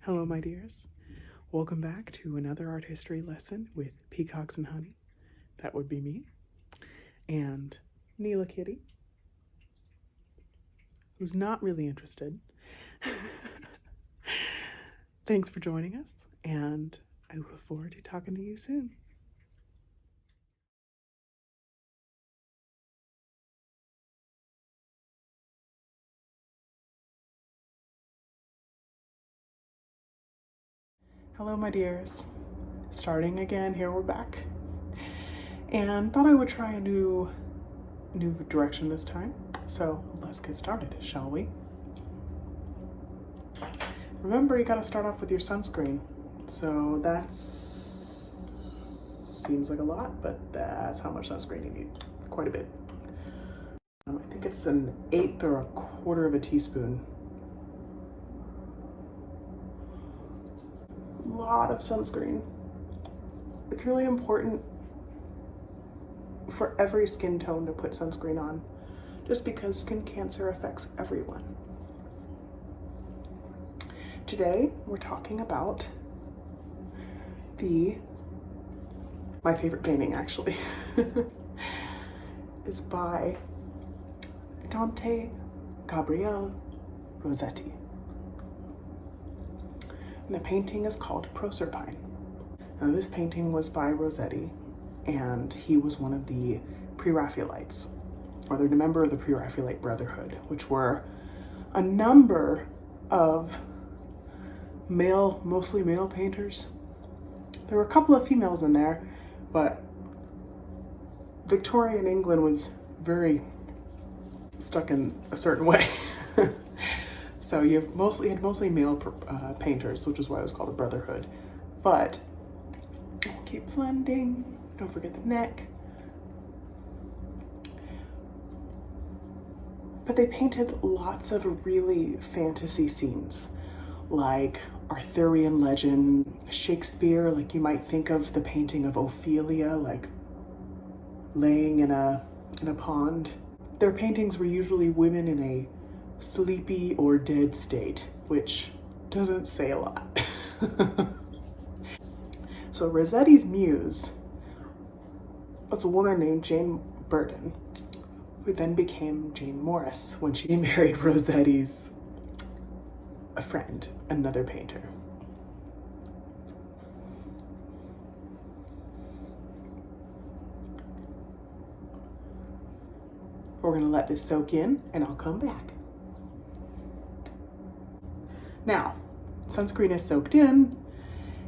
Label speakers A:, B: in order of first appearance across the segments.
A: Hello, my dears. Welcome back to another art history lesson with Peacocks and Honey. That would be me. And Neela Kitty, who's not really interested. Thanks for joining us, and I look forward to talking to you soon. Hello, my dears. Starting again, here we're back. And thought I would try a new direction this time. So let's get started, shall we? Remember, you gotta start off with your sunscreen. So that's seems like a lot, but that's how much sunscreen you need. Quite a bit. I think it's an 1/8 or 1/4 of a teaspoon. A lot of sunscreen. It's really important for every skin tone to put sunscreen on, just because skin cancer affects everyone. Today, we're talking about my favorite painting, actually, is by Dante Gabriel Rossetti. And the painting is called Proserpine. Now, this painting was by Rossetti, and he was one of the Pre-Raphaelites, or they're a member of the Pre-Raphaelite Brotherhood, which were a number of mostly male painters. There were a couple of females in there, but Victorian England was very stuck in a certain way. So you had mostly male painters, which is why it was called a brotherhood. But keep blending. Don't forget the neck. But they painted lots of really fantasy scenes, like Arthurian legend, Shakespeare, like you might think of the painting of Ophelia, like laying in a pond. Their paintings were usually women in a sleepy or dead state, which doesn't say a lot. So Rossetti's muse was a woman named Jane Burton, who then became Jane Morris when she married Rossetti's a friend, another painter. We're gonna let this soak in and I'll come back. Now, sunscreen is soaked in.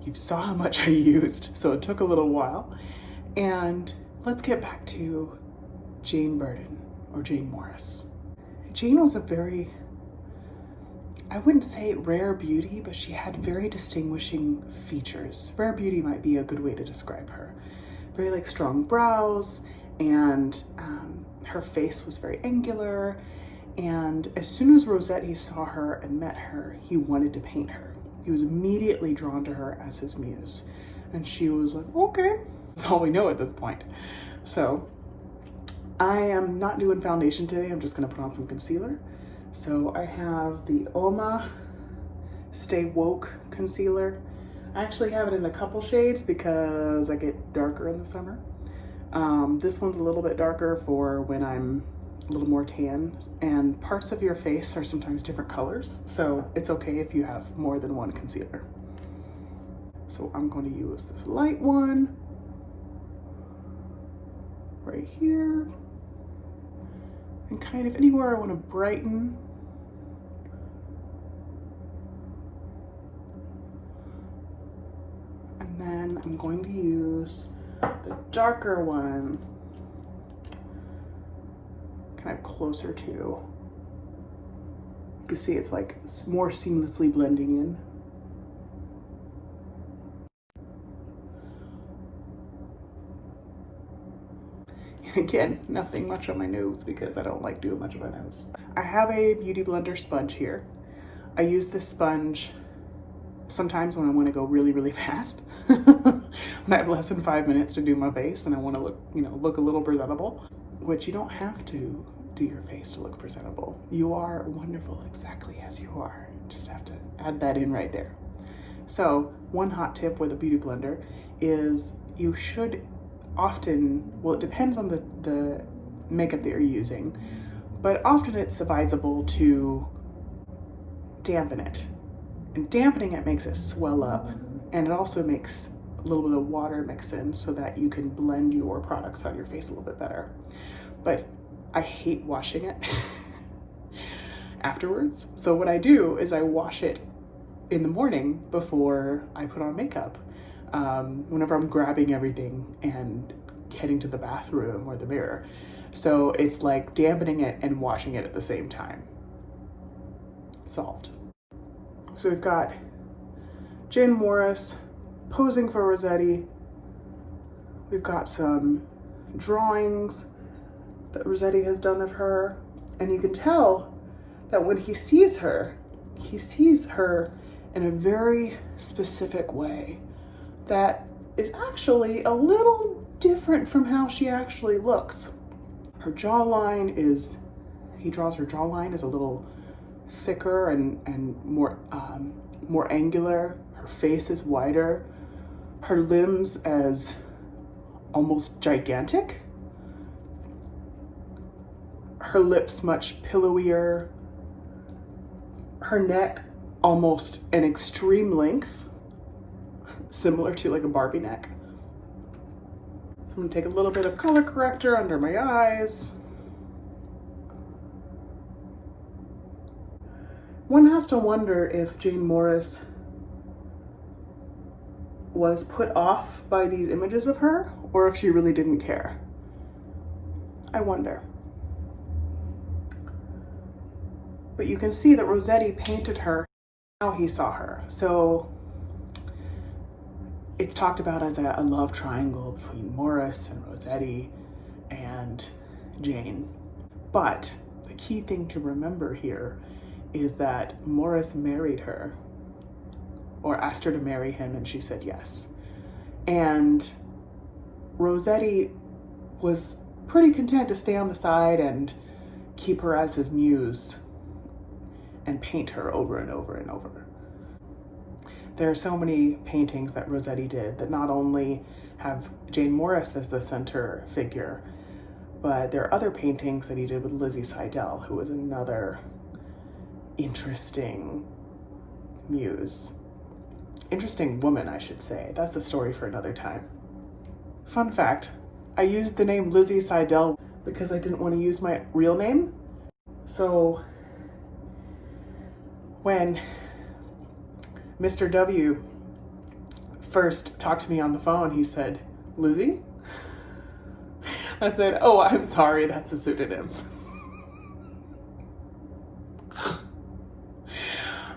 A: You saw how much I used, so it took a little while. And let's get back to Jane Burton, or Jane Morris. Jane was a very, I wouldn't say rare beauty, but she had very distinguishing features. Rare beauty might be a good way to describe her. Very like strong brows, and her face was very angular. And as soon as Rossetti saw her and met her, he wanted to paint her. He was immediately drawn to her as his muse. And she was like, okay, that's all we know at this point. So I am not doing foundation today. I'm just gonna put on some concealer. So I have the Uoma Stay Woke concealer. I actually have it in a couple shades because I get darker in the summer. This one's a little bit darker for when I'm a little more tan, and parts of your face are sometimes different colors, so it's okay if you have more than one concealer. So I'm going to use this light one right here, and kind of anywhere I want to brighten. And then I'm going to use the darker one kind of closer to. You can see it's like it's more seamlessly blending in. And again, nothing much on my nose because I don't like doing much on my nose. I have a Beauty Blender sponge here. I use this sponge sometimes when I want to go really, really fast. When I have less than 5 minutes to do my face and I want to look a little presentable, which you don't have to do your face to look presentable. You are wonderful exactly as you are. Just have to add that in right there. So one hot tip with a beauty blender is you should often, well, it depends on the makeup that you're using, but often it's advisable to dampen it. And dampening it makes it swell up, and it also makes a little bit of water mix in so that you can blend your products on your face a little bit better. But I hate washing it afterwards. So what I do is I wash it in the morning before I put on makeup. Whenever I'm grabbing everything and heading to the bathroom or the mirror. So it's like dampening it and washing it at the same time. Solved. So we've got Jane Morris posing for Rossetti. We've got some drawings that Rossetti has done of her. And you can tell that when he sees her in a very specific way that is actually a little different from how she actually looks. Her jawline is, he draws her jawline as a little thicker and more angular. Her face is wider. Her limbs as almost gigantic. Her lips much pillowier. Her neck almost an extreme length, similar to like a Barbie neck. So I'm gonna take a little bit of color corrector under my eyes. One has to wonder if Jane Morris was put off by these images of her or if she really didn't care. I wonder. But you can see that Rossetti painted her how he saw her. So it's talked about as a love triangle between Morris and Rossetti and Jane. But the key thing to remember here is that Morris married her or asked her to marry him and she said yes. And Rossetti was pretty content to stay on the side and keep her as his muse and paint her over and over and over. There are so many paintings that Rossetti did that not only have Jane Morris as the center figure, but there are other paintings that he did with Lizzie Seidel, who was another interesting muse. Interesting woman, I should say. That's a story for another time. Fun fact, I used the name Lizzie Seidel because I didn't want to use my real name. So when Mr. W first talked to me on the phone, he said, "Lizzie?" I said, "Oh, I'm sorry, that's a pseudonym."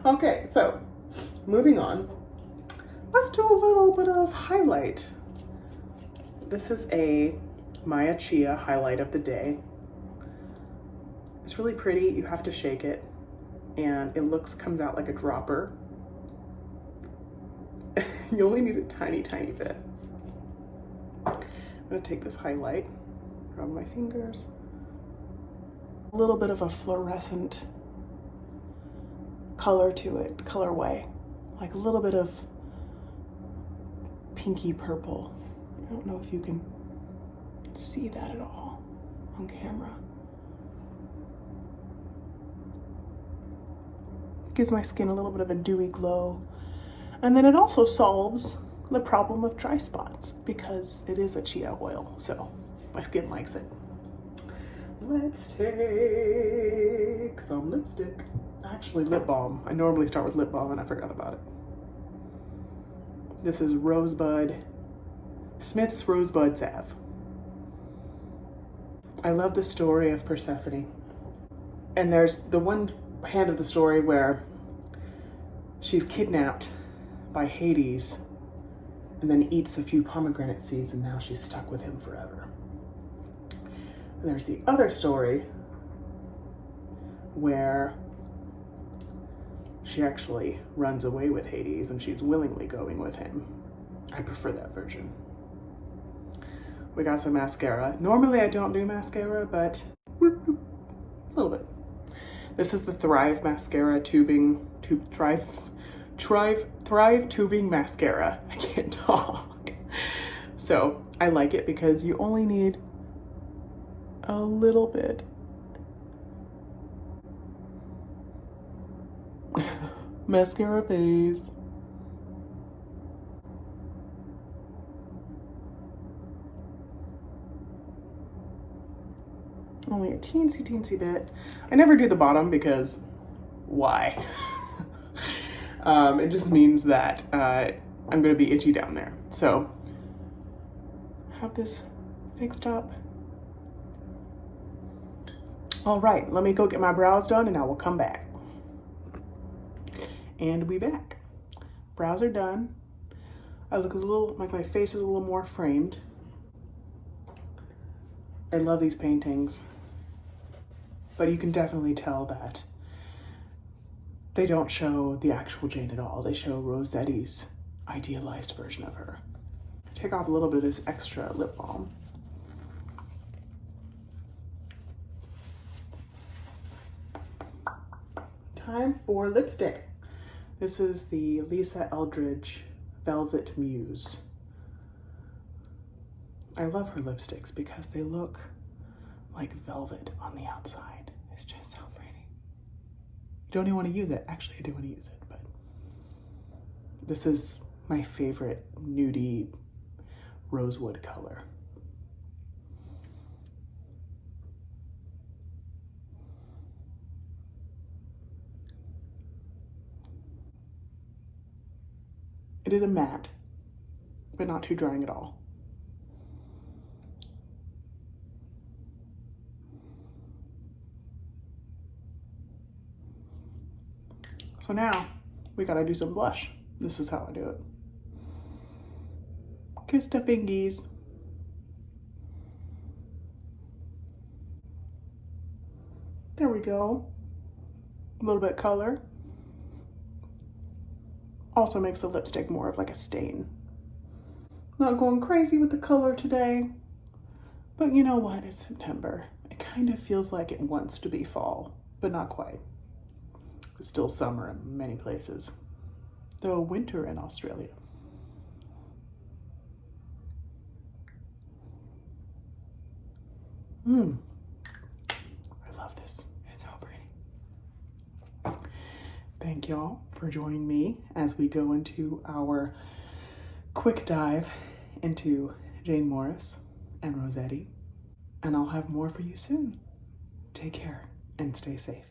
A: Okay, so moving on. Let's do a little bit of highlight. This is a Maya Chia highlight of the day. It's really pretty. You have to shake it, and it comes out like a dropper. You only need a tiny, tiny bit. I'm gonna take this highlight, rub my fingers. A little bit of a fluorescent color to it, colorway, like a little bit of pinky purple. I don't know if you can see that at all on camera. Gives my skin a little bit of a dewy glow. And then it also solves the problem of dry spots because it is a chia oil, so my skin likes it. Let's take some lipstick. Actually, lip balm. I normally start with lip balm and I forgot about it. This is Smith's Rosebud Salve. I love the story of Persephone. And there's the one hand of the story where she's kidnapped by Hades and then eats a few pomegranate seeds and now she's stuck with him forever. And there's the other story where she actually runs away with Hades and she's willingly going with him. I prefer that version. We got some mascara. Normally I don't do mascara, but a little bit. This is the Thrive mascara Thrive Thrive Tubing Mascara. I can't talk. So I like it because you only need a little bit. Mascara face. Only a teensy bit. I never do the bottom because why? It just means that I'm gonna be itchy down there. So have this fixed up. All right, let me go get my brows done and I will come back. And we back. Brows are done. I look a little, like my face is a little more framed. I love these paintings, but you can definitely tell that they don't show the actual Jane at all. They show Rossetti's idealized version of her. Take off a little bit of this extra lip balm. Time for lipstick. This is the Lisa Eldridge Velvet Muse. I love her lipsticks because they look like velvet on the outside. It's just so pretty. You don't even want to use it. Actually, I do want to use it, but this is my favorite nudie rosewood color. It is a matte, but not too drying at all. So now we gotta do some blush. This is how I do it. Kiss the fingies. There we go. A little bit color. Also makes the lipstick more of like a stain. Not going crazy with the color today, but you know what? It's September. It kind of feels like it wants to be fall, but not quite. It's still summer in many places, though winter in Australia. I love this. It's so pretty. Thank y'all for joining me as we go into our quick dive into Jane Morris and Rossetti. And I'll have more for you soon. Take care and stay safe.